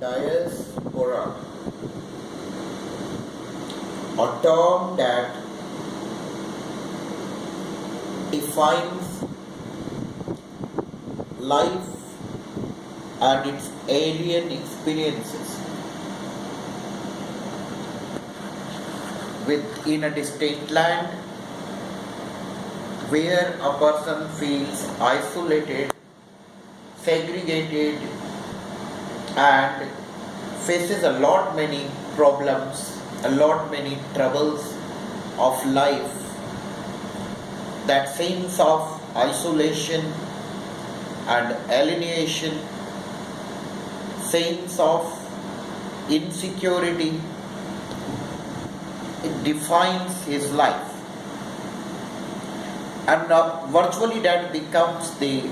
Diaspora, a term that defines life and its alien experiences within a distant land where a person feels isolated, segregated, and faces a lot many problems, a lot many troubles of life. That sense of isolation and alienation, sense of insecurity, it defines his life. And virtually that becomes the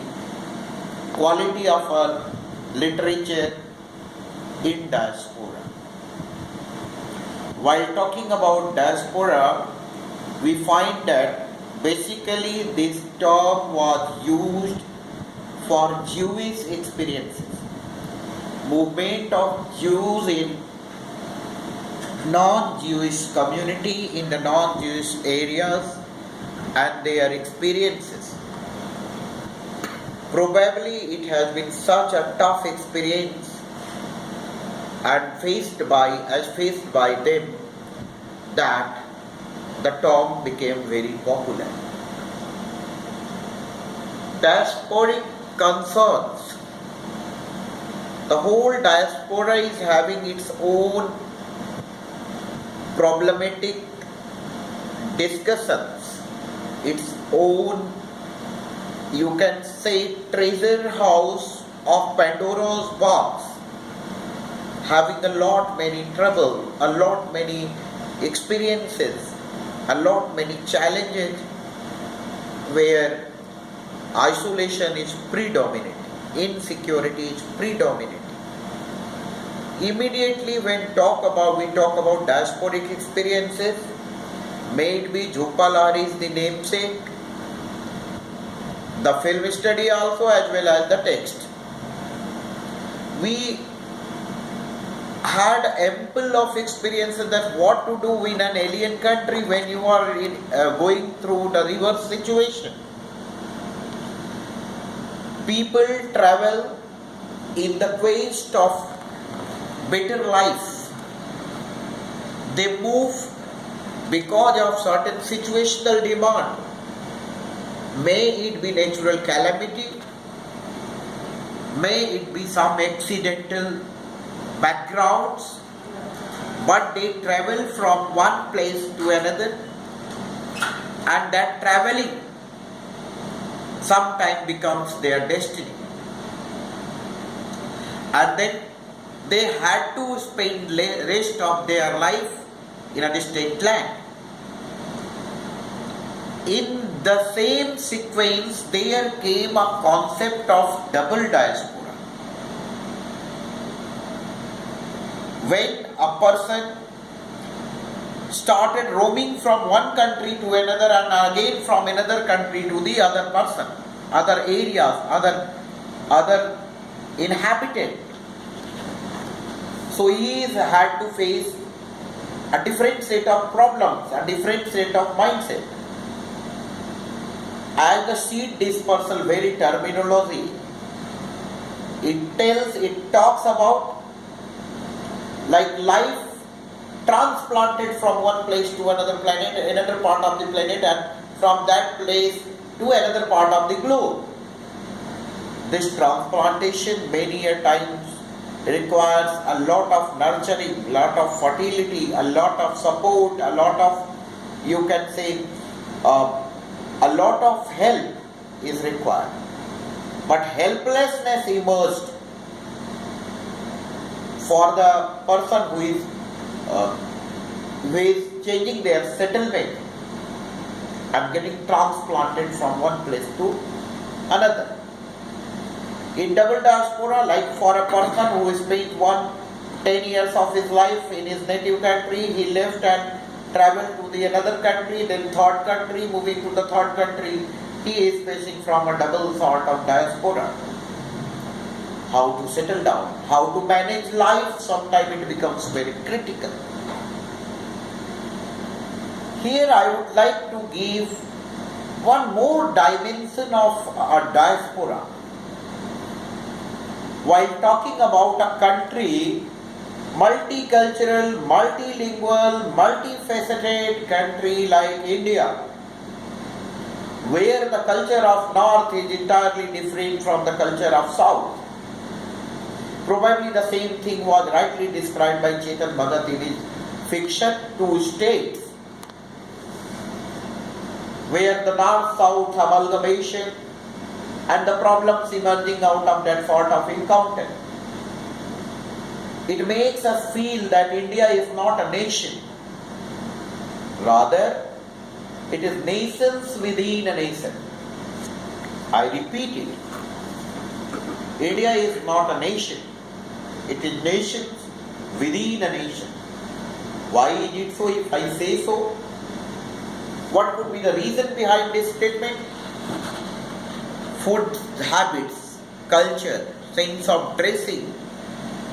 quality of a literature in diaspora. While talking about diaspora, we find that basically this term was used for Jewish experiences. Movement of Jews in non-Jewish community, in the non-Jewish areas, and their experiences. Probably it has been such a tough experience and faced by them that the term became very popular. Diasporic concerns. The whole diaspora is having its own problematic discussions, its own, you can say, treasure house of Pandora's box, having a lot many trouble, a lot many experiences, a lot many challenges where isolation is predominant, insecurity is predominant. Immediately when we talk about diasporic experiences, may it be Jhupalahari is the namesake, the film study also as well as the text. We had ample of experiences that what to do in an alien country when you are going through the reverse situation. People travel in the quest of better life. They move because of certain situational demand. May it be natural calamity, may it be some accidental backgrounds, but they travel from one place to another, and that traveling sometimes becomes their destiny. And then they had to spend the rest of their life in a distant land. In the same sequence, there came a concept of double diaspora. When a person started roaming from one country to another and again from another country to the other person, other areas, other inhabitant. So he had to face a different set of problems, a different set of mindset. As the seed dispersal very terminology, it talks about like life transplanted from one place to another planet, another part of the planet, and from that place to another part of the globe. This transplantation many a times requires a lot of nurturing, a lot of fertility, a lot of support, a lot of, you can say, a lot of help is required. But helplessness emerged for the person who is changing their settlement and getting transplanted from one place to another. In double diaspora, like for a person who spent 10 years of his life in his native country, he left and traveled to the another country, then third country, moving to the third country, he is facing from a double sort of diaspora. how to settle down, how to manage life, sometimes it becomes very critical. Here I would like to give one more dimension of a diaspora. While talking about a country, multicultural, multilingual, multifaceted country like India, where the culture of North is entirely different from the culture of South. Probably the same thing was rightly described by Chetan Bhagat in his fiction, Two States, where the North-South amalgamation and the problems emerging out of that sort of encounter. It makes us feel that India is not a nation. Rather, it is nations within a nation. I repeat it. India is not a nation. It is nations within a nation. Why is it so if I say so? What could be the reason behind this statement? Food habits, culture, sense of dressing,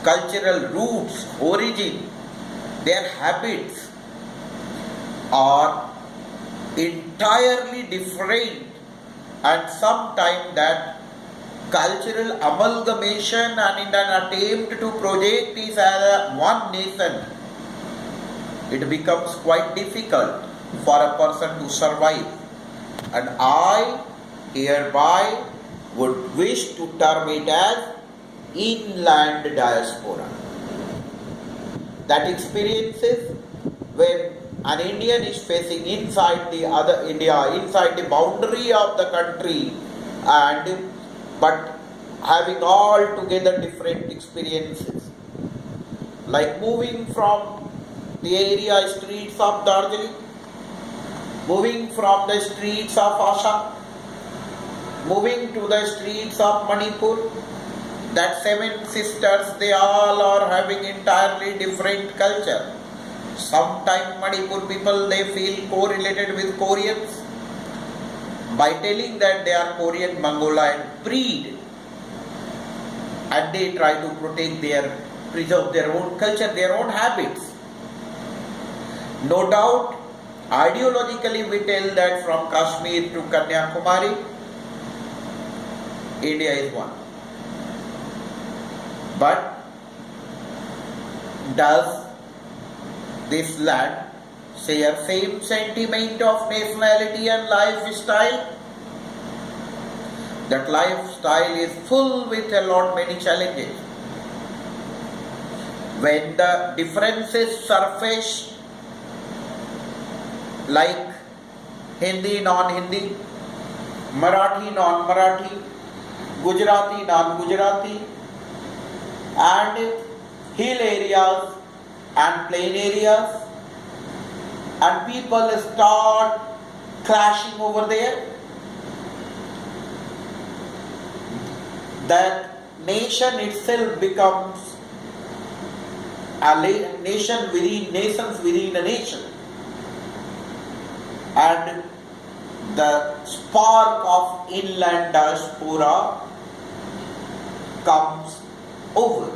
cultural roots, origin, their habits are entirely different, and sometimes that cultural amalgamation and in an attempt to project this as one nation, it becomes quite difficult for a person to survive. And I hereby would wish to term it as inland diaspora. That experiences when an Indian is facing inside the other India, inside the boundary of the country, and but having altogether different experiences, like moving from the area streets of Darjeeling, moving from the streets of Assam, moving to the streets of Manipur. That seven sisters, they all are having entirely different culture. Sometimes Manipur people, they feel correlated with Koreans by telling that they are Korean Mongolian breed, and they try to preserve their own culture, their own habits. No doubt, ideologically we tell that from Kashmir to Kanyakumari, India is one. But does this land share same sentiment of nationality and lifestyle? That lifestyle is full with a lot many challenges. When the differences surface, like Hindi, non-Hindi, Marathi, non-Marathi, Gujarati, non-Gujarati, and hill areas and plain areas, and people start clashing over there, that nation itself becomes a nation within nations within a nation, and the spark of inland diaspora comes over.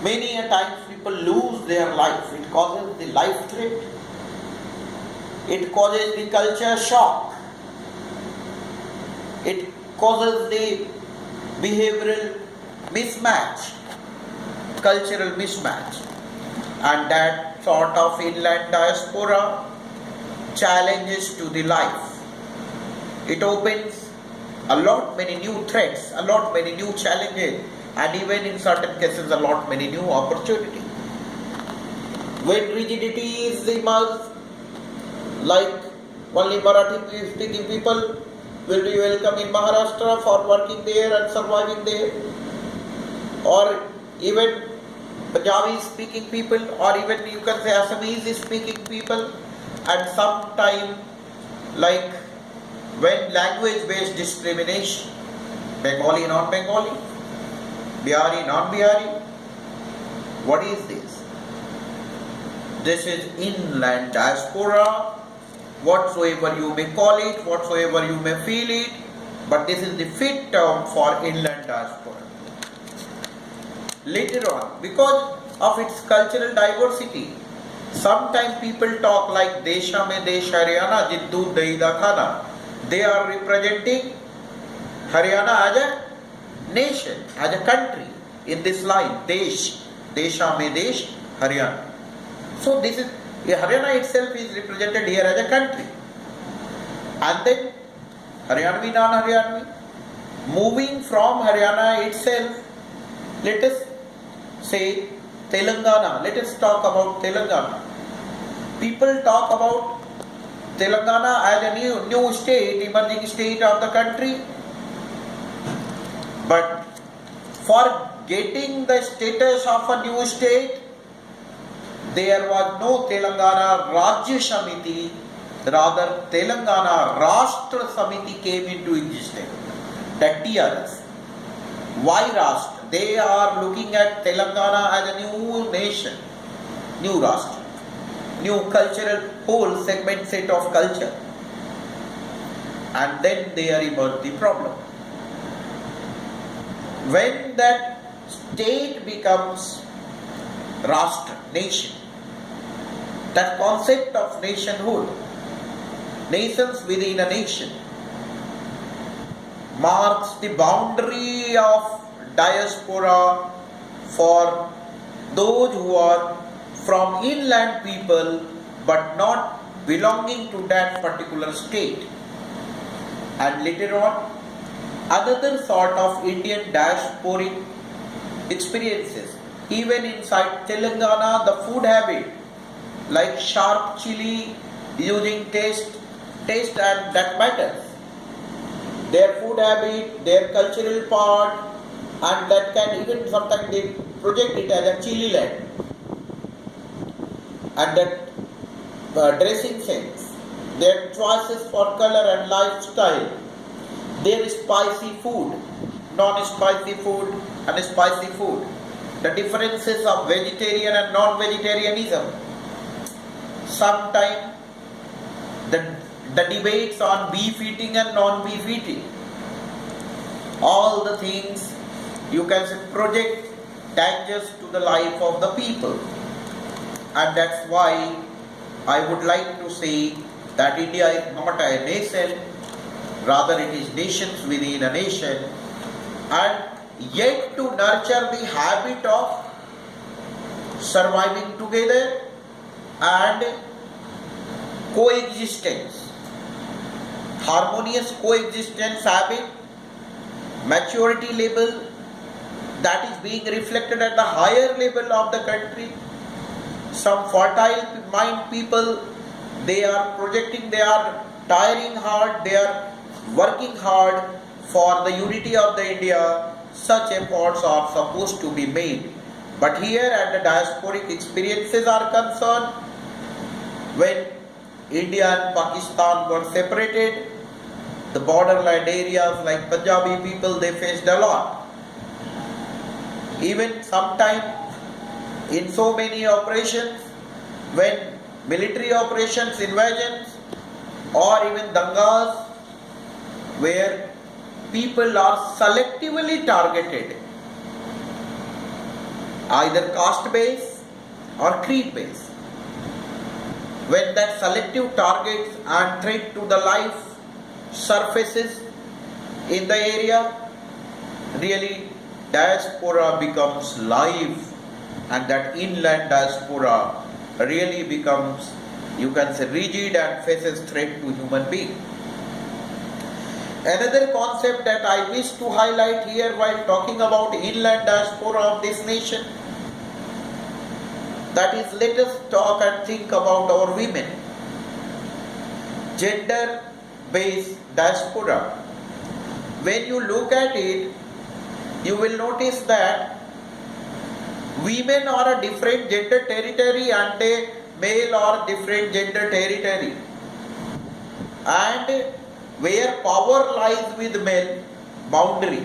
Many a times people lose their life. It causes the life threat. It causes the culture shock. It causes the behavioral mismatch, cultural mismatch. And that sort of inland diaspora challenges to the life. It opens a lot many new threats, a lot many new challenges, and even in certain cases a lot many new opportunities. When rigidity is emerged, like only Marathi speaking people will be welcome in Maharashtra for working there and surviving there, or even Punjabi speaking people, or even you can say Assamese speaking people, and sometime like when language based discrimination, Bengali non-Bengali, Bihari non-Bihari, what is this? This is inland diaspora, whatsoever you may call it, whatsoever you may feel it, but this is the fit term for inland inland diaspora. Later on, because of its cultural diversity, sometimes people talk like Desha mein Desh Haryana Jiddu Daida Khana. They are representing Haryana as a nation, as a country in this line. Desha mein Desh Haryana. So this is, Haryana itself is represented here as a country. And then Haryanvi, non-Haryanvi. Moving from Haryana itself, let us say Telangana. Let us talk about Telangana. People talk about Telangana as a new state, emerging state of the country. But for getting the status of a new state, there was no Telangana Rajya Samiti, rather Telangana Rashtra Samiti came into existence. That TRS. Why Rashtra? They are looking at Telangana as a new nation, new Rashtra, new cultural whole segment set of culture. And then there emerged the problem. When that state becomes Rashtra, nation, that concept of nationhood, nations within a nation, marks the boundary of diaspora for those who are from inland people but not belonging to that particular state. And later on, another sort of Indian diasporic experiences. Even inside Telangana, the food habit, like sharp chili, using taste and that matters. Their food habit, their cultural part, and that can even sometimes they project it as a chili land. And that dressing sense, their choices for color and lifestyle, their spicy food, non-spicy food and spicy food, the differences of vegetarian and non-vegetarianism. Sometimes the debates on beef eating and non-beef eating, all the things you can project dangers to the life of the people. And that's why I would like to say that India is not a nation, rather it is nations within a nation, and yet to nurture the habit of surviving together and coexistence, harmonious coexistence habit, maturity level that is being reflected at the higher level of the country. Some fertile mind people, they are projecting, they are tiring hard, they are working hard for the unity of the India. Such efforts are supposed to be made. But here at the diasporic experiences are concerned, when India and Pakistan were separated, the borderland areas like Punjabi people, they faced a lot. Even sometime in so many operations, when military operations, invasions, or even dangas, where people are selectively targeted, either caste base or creed base. When that selective targets and threat to the life surfaces in the area, really diaspora becomes live, and that inland diaspora really becomes, you can say, rigid and faces threat to human being. Another concept that I wish to highlight here while talking about inland diaspora of this nation, that is, let us talk and think about our women. Gender-based diaspora. When you look at it, you will notice that women are a different gender territory and a male are different gender territory. And where power lies with men, boundary,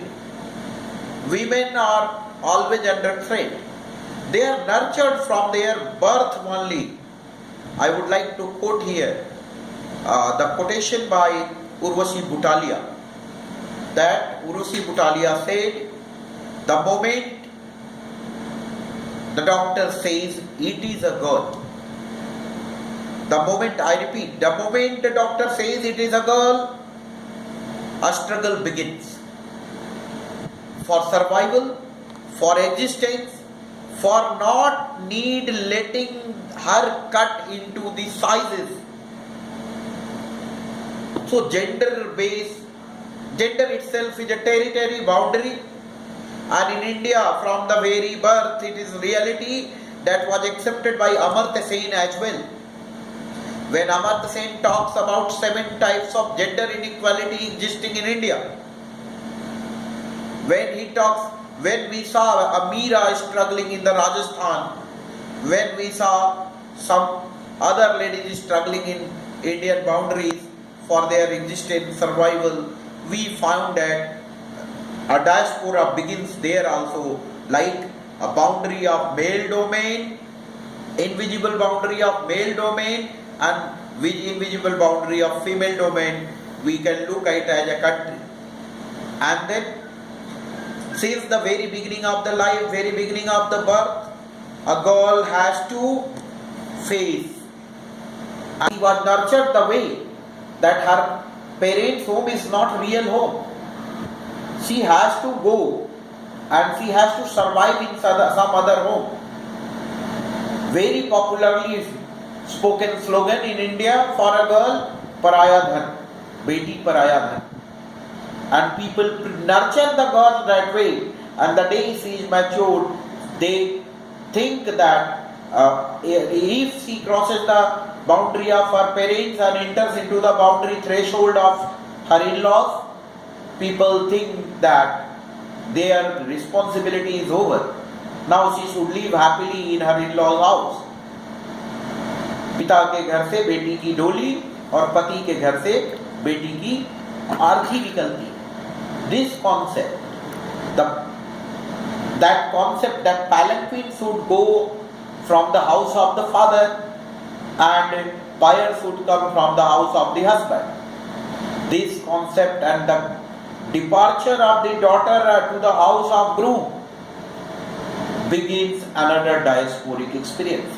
women are always under threat. They are nurtured from their birth only. I would like to quote here the quotation by Urvashi Butalia, that Urvashi Butalia said, The moment the doctor says it is a girl, the moment, I repeat, the moment the doctor says it is a girl, a struggle begins. For survival, for existence, for not need letting her cut into the sizes. So gender itself is a territory boundary, and in India from the very birth it is reality that was accepted by Amartya Sen as well. When Amartya Sen talks about 7 types of gender inequality existing in India, when we saw Amira struggling in the Rajasthan, when we saw some other ladies struggling in Indian boundaries for their existence, survival, we found that a diaspora begins there also, like a boundary of male domain, invisible boundary of male domain, and invisible boundary of female domain. We can look at it as a country. And then, since the very beginning of the life, very beginning of the birth, a girl has to face. And she was nurtured the way that her parents' home is not real home. She has to go and she has to survive in some other home. Very popularly spoken slogan in India for a girl, Paraya Dhan, Beti Paraya Dhan. And people nurture the girl that way, and the day she is matured, they think that if she crosses the boundary of her parents and enters into the boundary threshold of her in-laws, people think that their responsibility is over. Now she should live happily in her in-laws house. पिता के घर से बेटी की डोली और पति के घर से बेटी की आरती निकलती. This concept, that concept that palanquin should go from the house of the father and pyre should come from the house of the husband. This concept and the departure of the daughter to the house of groom begins another diasporic experience.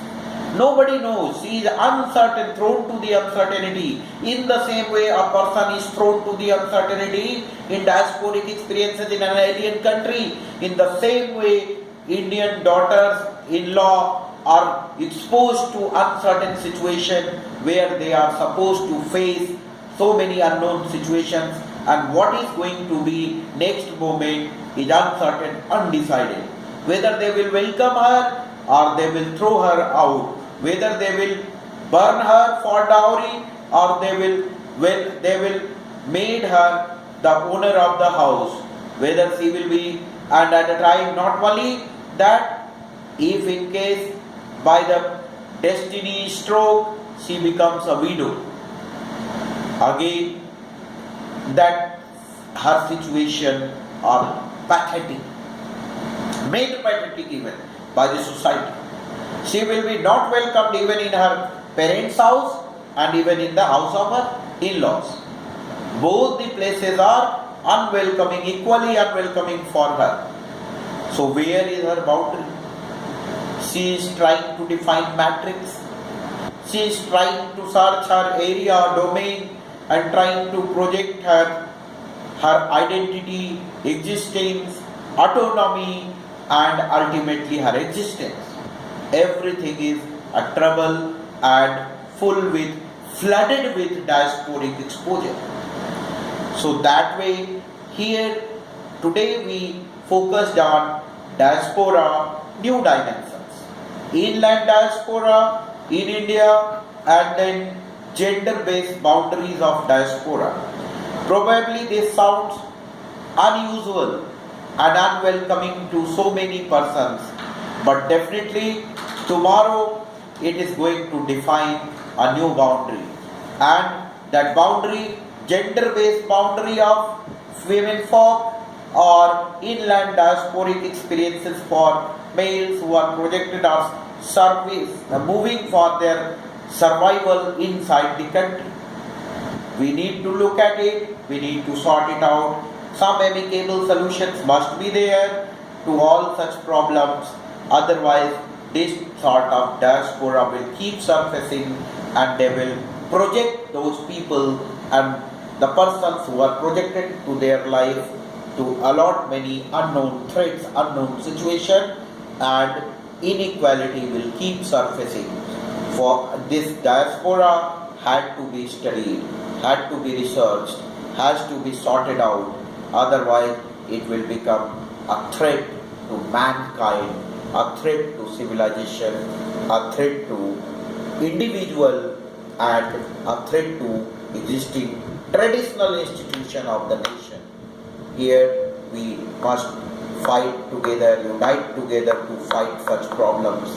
Nobody knows. She is uncertain, thrown to the uncertainty. In the same way, a person is thrown to the uncertainty in diasporic experiences in an alien country. In the same way, Indian daughters-in-law are exposed to uncertain situation where they are supposed to face so many unknown situations, and what is going to be next moment is uncertain, undecided. Whether they will welcome her or they will throw her out, whether they will burn her for dowry or they will make her the owner of the house, whether she will be, and at a time not only that, if in case by the destiny stroke she becomes a widow, again that her situation are pathetic, made pathetic even by the society. She will be not welcomed even in her parents' house and even in the house of her in-laws. Both the places are unwelcoming, equally unwelcoming for her. So where is her boundary? She is trying to define matrix. She is trying to search her area, domain, and trying to project her identity, existence, autonomy, and ultimately her existence. Everything is a trouble and flooded with diasporic exposure. So that way, here today we focused on diaspora, new dimensions. Inland diaspora in India, and then gender-based boundaries of diaspora. Probably this sounds unusual and unwelcoming to so many persons, but definitely tomorrow it is going to define a new boundary, and that boundary, gender-based boundary of women folk or inland diasporic experiences for males who are projected as moving for their survival inside the country. We need to look at it, we need to sort it out. Some amicable solutions must be there. to all such problems. Otherwise, this sort of diaspora will keep surfacing and they will project those people and the persons who are projected to their life to allot many unknown threats, unknown situation, and inequality will keep surfacing. For this diaspora had to be studied, had to be researched, has to be sorted out, otherwise it will become a threat to mankind, a threat to civilization, a threat to individual, and a threat to existing traditional institution of the nation. Here we must fight together, unite together to fight such problems,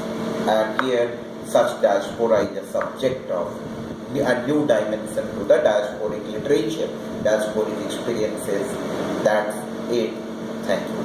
and here such diaspora is a subject of a new dimension to the diasporic literature, diasporic experiences. That's it. Thank you.